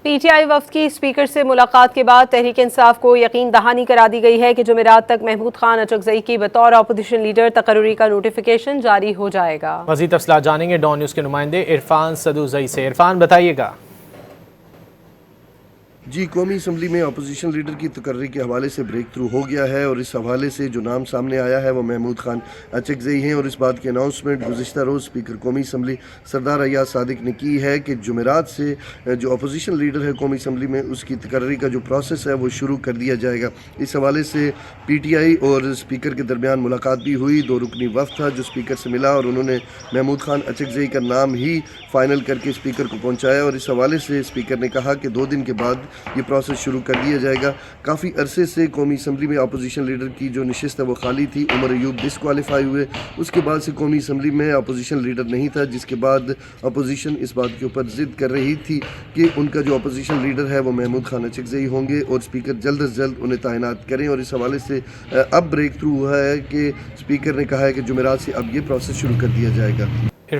P T I وفد کی speaker سے ملاقات کے بعد تحریک انصاف کو یقین دہانی کرا دی گئی ہے کہ جمعرات تک محمود خان اچکزئی کی بطور اپوزیشن لیڈر تقرری کا نوٹیفیکیشن جاری ہو جائے گا۔ مزید تفصیلات جانیں گے ڈان نیوز کے نمائندے عرفان سدوزئی سے۔ عرفان بتائیے گا۔ جی، قومی اسمبلی میں اپوزیشن لیڈر کی تقرری کے حوالے سے بریک تھرو ہو گیا ہے، اور اس حوالے سے جو نام سامنے آیا ہے وہ محمود خان اچکزئی ہیں، اور اس بات کی اناؤنسمنٹ گزشتہ روز اسپیکر قومی اسمبلی سردار ایاز صادق نے کی ہے کہ جمعرات سے جو اپوزیشن لیڈر ہے قومی اسمبلی میں اس کی تقرری کا جو پروسیس ہے وہ شروع کر دیا جائے گا۔ اس حوالے سے پی ٹی آئی اور اسپیکر کے درمیان ملاقات بھی ہوئی، 2 رکنی وفد تھا جو اسپیکر سے ملا، اور انہوں نے محمود خان اچکزئی کا نام ہی فائنل کر کے اسپیکر کو پہنچایا، اور اس حوالے سے اسپیکر نے کہا کہ 2 دن کے بعد یہ پروسیس شروع کر دیا جائے گا۔ کافی عرصے سے قومی اسمبلی میں اپوزیشن لیڈر کی جو نشست ہے وہ خالی تھی، عمر ایوب ڈسکوالیفائی ہوئے، اس کے بعد سے قومی اسمبلی میں اپوزیشن لیڈر نہیں تھا، جس کے بعد اپوزیشن اس بات کے اوپر ضد کر رہی تھی کہ ان کا جو اپوزیشن لیڈر ہے وہ محمود خان اچکزئی ہوں گے، اور اسپیکر جلد از جلد انہیں تعینات کریں، اور اس حوالے سے اب بریک تھرو ہوا ہے کہ اسپیکر نے کہا ہے کہ جمعرات سے اب یہ پروسیس شروع کر دیا جائے گا۔